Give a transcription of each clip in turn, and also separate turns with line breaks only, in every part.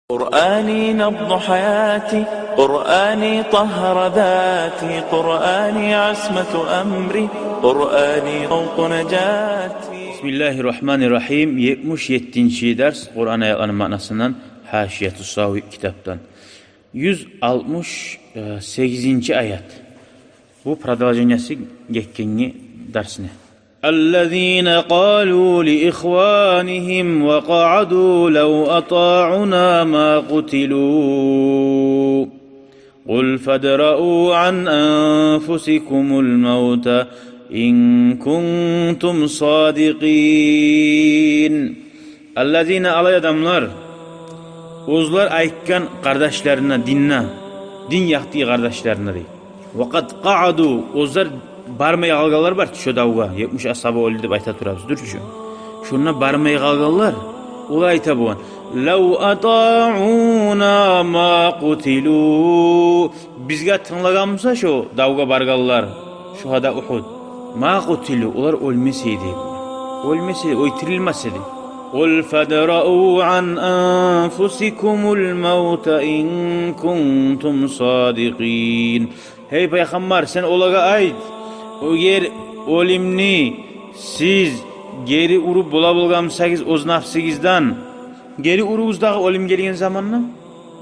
قرآني نبض حياتي، قرآني طهر ذاتي، قرآني عصمة أمري، قرآني طوق نجاتي.
Bismillahirrahmanirrahim. 77. ders Kur'an ayetlerinin manasından Haşiyetü Savi kitaptan. 168. ayet. Bu pradalacanyası gekkengi dersine. الذين قالوا لإخوانهم وقعدوا لو أطاعنا ما قتلوا قل فادرءوا عن أنفسكم الموت إن كنتم صادقين. الذين alay adamlar uzlar aytkan kardeşlerine din yaktığı kardeşlerine değil. Vakat qa'adu uzlar barmay qalganlar var şu davga 70 ashabı öldü deb ayta turabız. Durchu. Şuna barmay qalganlar o ayta bugan. Law ata'una ma qutilu. Bizga tinglaganmisa şu davga barganlar şu hada Uhud. Ma qutilu ular ölmeseydi. Ölmeseydi, oytirilmeseydi. Qul fadra'u an anfusikumul mauta in kuntum sadiqin. Hey peygamber sen olaga ayt. Eğer olimni siz geri urup bulabilgamsagiz o'z nafsigizdan geri uruğuzdagi olim kelgan zamanni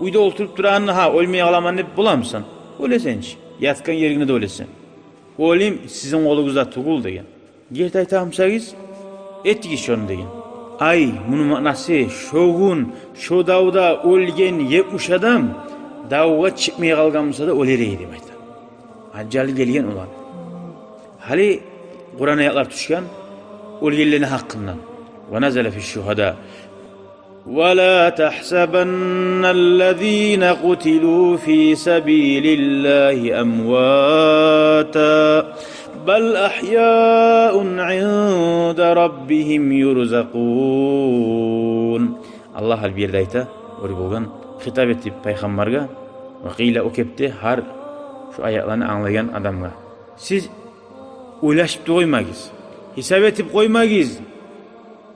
uyda o'tirib turanni ha o'lmay qolaman deb bulamsan. O'lasanchi, yatgan yeringda da o'lasan. Olim sizin qo'lingizda tugul degan. Gert aytamsagiz etgi shoni degan. Ay, buni ma'nosi shogun shu davda o'lgan 70 odam davga chiqmay qolganmisa da o'lar edi deb aytadi. Ajali kelgan ular. Hali Kur'an ayetler düşken ölgenlerin hakkından. Ve nezele fi'ş-şuhada. Ve la tahsabannallezine qutilu fi sabilillahi emvata bel ahya'un 'inda rabbihim yurzaqun. Allah hal bir yerde ayta, öyle bolgan hitap etti peygamberge ve qila o kepti har şu ayetlerini anlayan adamga. Siz uylaşıp koymayız. Hesap etip koymayız.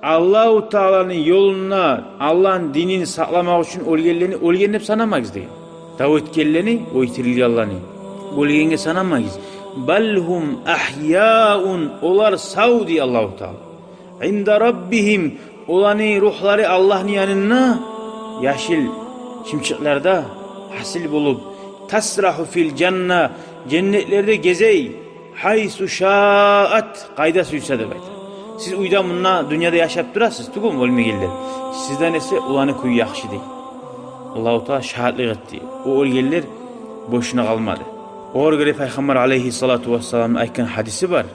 Allah-u Teala'nın yoluna, Allah'ın dinini saklamak için ölgenlerini hep sanamayız diye. Davut kelleni, o itirilgi Allah'ını. Ölgenge sanamayız. Belhum ahya'un, olar sağ diye Allah-u Teala. İnda Rabbihim, olanı ruhları Allah'ın yanına, yaşil çimçiklerde hasil bulup, tasrahu fil cenna, cennetlerde gezey, haysu şaat qayda suysa deb aytadi. Siz uyda bunna dünyada yaşap turasiz, tugum o'lmaganlar. Sizdan esa ularni kuy yaxshi deydi. Alloh taolo shahidlik etdi. O o'lganlar boşuna qalmadi. O'g'ri göre payg'ambar alayhissalatu vassalam aytgan hadisi var.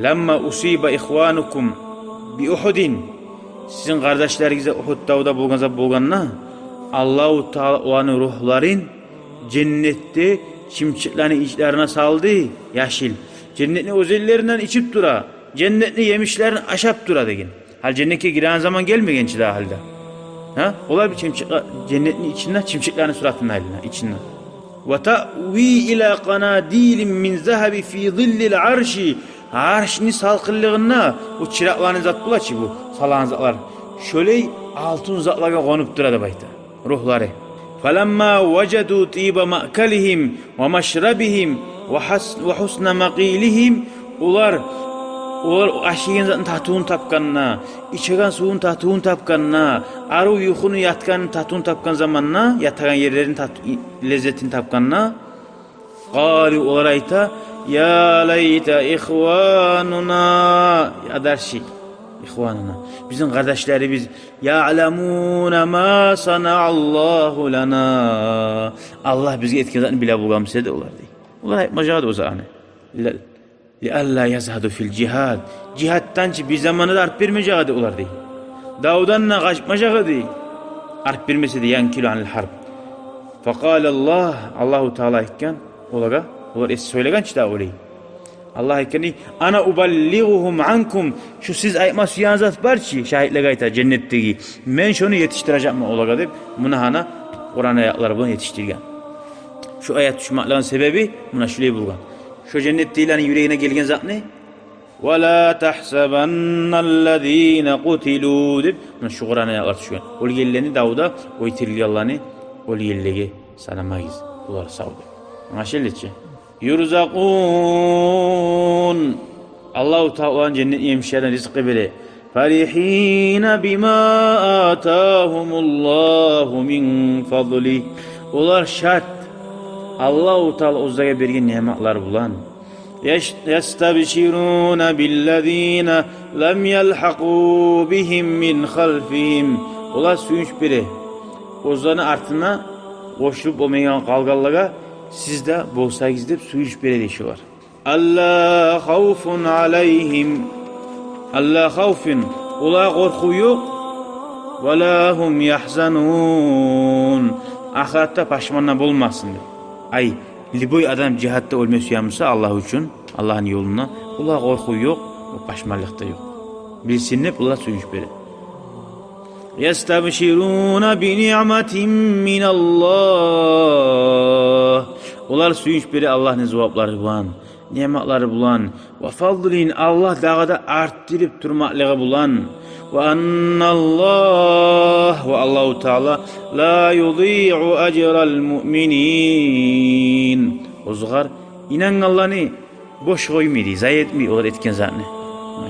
Lamma usiba ikhwanukum bi Uhudin. Sizin kardeşlerinizde Uhud dağda bo'lganna Alloh taolo ularning ruhlarin cennette çimçiklerini içlerine saldı, yaşil. Cennetini özellerinden içip dura, cennetini yemişlerini aşap dura degin. Hal cennete giren zaman gelmegençi daha halde. Ha? Olar bir çimçik cennetin içinden çimçiklerini suratının haline, içinden. Ve ta'vi ila qanadilin min zahabi fi zillil arşi. Arşini salkıllığına o çıraklarını zat bulaçı bu salan zatlar. Şöyle altın zatlara konup dura bayta. Ruhları. فَلَمَّا وَجَدُوا طِيبَ مَأْكَلِهِمْ وَمَشْرَبِهِمْ وَحُسْنَ مَقِيلِهِمْ Ular aşigen zatın tatığın tapkanına, içegen suyun tatığın tapkanına, arı yuhunu yatkan tatığın tapkan zamanına, yatagan yerlerin lezzetini tapkanına, قَالُوا ular ayta, يَا لَيْتَ إِخْوَانُنَا ya derşi. İhvanına. Bizim kardeşlerimiz ya'lemûne mâ sana'allahu lana. Allah bizge etkilerini bile bulgamsaydı olar değil. Ular yapmacaktı o zaman. Li'alla yazhadu fil cihad. Cihattançı bir zamanı da arp vermeyecekti olar değil. Davdanla kaçmayacaktı değil. Arp vermeseydi yankilo anil harp. Fekalallah Allahu Teala iken olar söylegen çıta olayı. Allah ekeni ana uballiguhum ankum şu siz aytma suyanzat barçı şahitlik ayta cennetteki men şunu yetiştireceğim olaga deb buna hana Kur'an ayetleri bunu yetiştirgen. Şu ayet düşmanlığın sebebi buna şöyle bulgan. Şu cennetlilerin yüreğine gelgen zat ne? وَلَا تَحْسَبَنَّ الَّذ۪ينَ قُتِلُوا deb şu Kur'an'a ayaklar düşüyor. Ol yelleni Davud'a o itirilganlarını ol yellegi sanamayız. Bular savdu. Maşelletçe. Yurzakun. Allahu Teala'nın cennet yemişlerden rızkı bile. Farihina bima atahumullahu min fadli. Olar şart. Allahu Teala uzdaga bergen nimetler bulan. Yestabşiruna billezina lem yelhaqu bihim min khalfihim. Olar suyunç biri. Ozlarını artına koşulup olmayan kalgallaga sizde bolsayız dep suyunç biri deşiyorlar. Allah havfun aleyhim. Allah havfun. Olar korku yok. Ve la hum yahzanun. Ahirette paşmanla bulmasın dep. Ay liboy adam cihatta ölme suyamışsa Allah için, Allah'ın yoluna, ula korku yok, paşmalıkta yok. Bilsin hep ula suyuş beri. Yestabşiruna bi ni'metin minallah. Ular suyuş beri Allah'ın zevapları bulan, nimetleri bulan, ve fadlin Allah dağda arttırıp durmaklığı bulan. Ve annallah ve Allahu Teala la yudî'u ecral mu'minin. Ozgar inan Allah'ını boş koymaydı, zayi etmeyi olur etken zaten.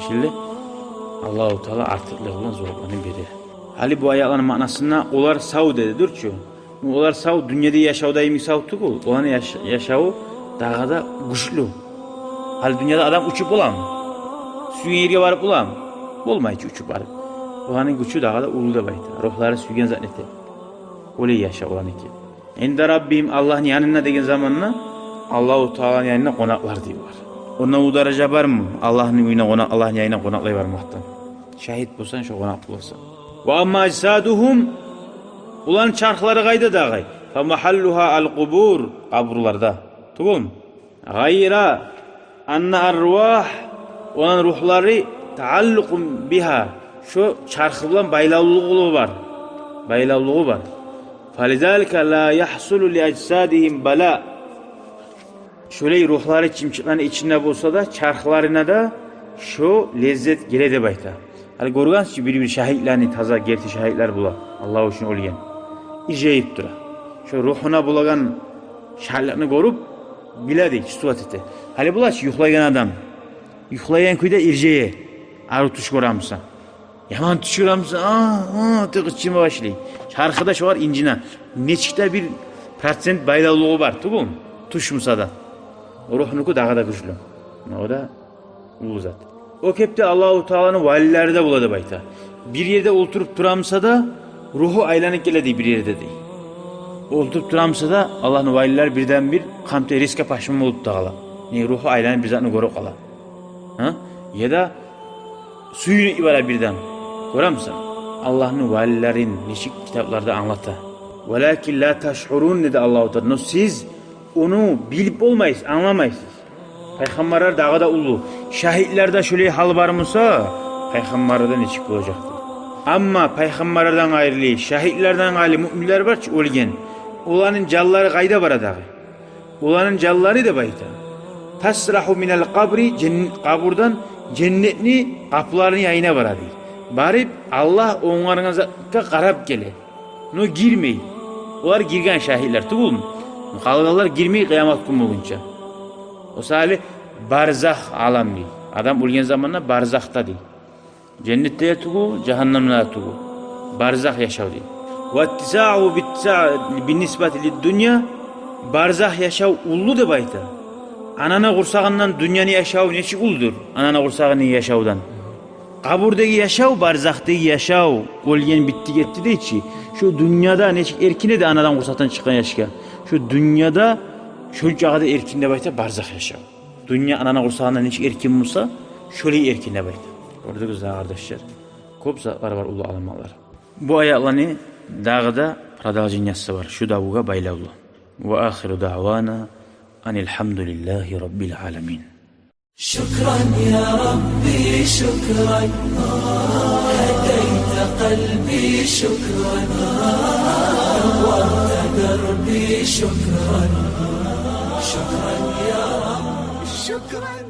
Şimdi Allahu Teala artıklığı bulan zorlarını verir. Hali bu ayakların manasına olar sav dedidir ki. Olar sav dünyada yaşavdayım sav tukul. Olanı yaşavu dağda güçlü. Hali dünyada adam uçup olam. Suyun yerine varıp olam. Olmayı ki uçup varıp. Olanın gücü dağda uluda bayta. Ruhları süygen zanneti. Öyle yaşa olan ki. Ende Rabbim Allah'ın yanına degen zamanla Allahu Teala'nın yanına konaklar diyorlar. Ona o derece var mı? Allah'ın uyuna konak, Allah'ın yanına konaklar varmaktan. Şahit bulsan şu konak bulursan. Ve amma ecsaduhum ulan çarkları kayda dağay. Fa mahalluha al kubur kaburlarda. Tamam mı? Gayra anna arvah olan ruhları taallukum biha. Şu çarkı bilen baylavlılığı var. Baylavlılığı var. Falizalika la yahsulu li ecsadihim bala. Şöyle ruhları çimçiklerin içinde bulsa da çarklarına da şu lezzet gelede bayta. Hani görüyorsunuz ki bir şahitlerini taza gerti şahitler bula. Allah için olgen. İcayip dura. Şu ruhuna bulagan şahitlerini görüp biladi istuat ete. Hani bulaş yuhlayan adam. Yuhlayan kuyda irceye. Arı tuş koramsa. Yaman tuş koramsa. Tıkıççıma başlayı. Çarkıda şu var incina. Neçikte bir % baylalılığı var. Tukul. Tuş musada. Ruhnuku daha da güçlü. O da ulu zat. O kepte Allahu Teala'nın valileri de buladı bayta. Bir yerde oturup duramsa da ruhu aylanıp geledi bir yerde değil. Oturup duramsa da Allah'ın valiler birden bir kamte riske paşmama olup dağıla. Ruhu aylanıp bir zatını görüp ala. Ya da suyunu ibara birden. Görür musun? Allah'ın valilerin neşik kitaplarda anlattı. Velakin la taş'urun dedi Allah-u Teala. Siz onu bilip olmayız, anlamayız. Peygamberler dağda ulu. Şahitlerde şöyle hal var mısa, peygamberlerden neçik olacaktır. Ama peygamberlerden ayrılı, şahitlerden ayrılı müminler var ki ölgen. Olanın calları kayda var dağı. Olanın calları da bayta. Tasrahu minel kabri, kaburdan cennetni kapılarını yayına var adı. Barip Allah onlarına karab gele. No girmeyin. Onlar girgen şahitler, tuğul mu? Kalgalar girmeyi kıyamet günü olunca. O sahili barzah alam değil. Adam ölgen zamanla barzahta değil. Cennette yatuğu, cehennemde yatuğu. Barzah yaşav değil. Vettisa'u binnisbati lid-dünya barzah yaşav ullu de bayta. Anana kursağından dünyanı yaşav neçik uldur? Anana kursağını yaşavdan. Kaburdaki yaşav, barzahtaki yaşav. Ölgen bitti gitti de içi. Şu dünyada neçik erkine de anadan kursaktan çıkan yaşka. Şu dünyada şöyle çağda erkinde bayta barzah yaşav. Dünya anana kursağından neçik erkin olsa şöyle erkinde bayta. Orada güzel kardeşler. Көп zatlar var ulu alamalar. Bu ayaklarını dağda pradalcın yazısı var. Şu davuga baylavlı. Ve ahiru da'vana anilhamdülillahi rabbil alamin.
Şükran ya Rabbi şükran. Hedeyte kalbi şükran. Nurta derbi şükran. Şükran ya Rabbi şükran.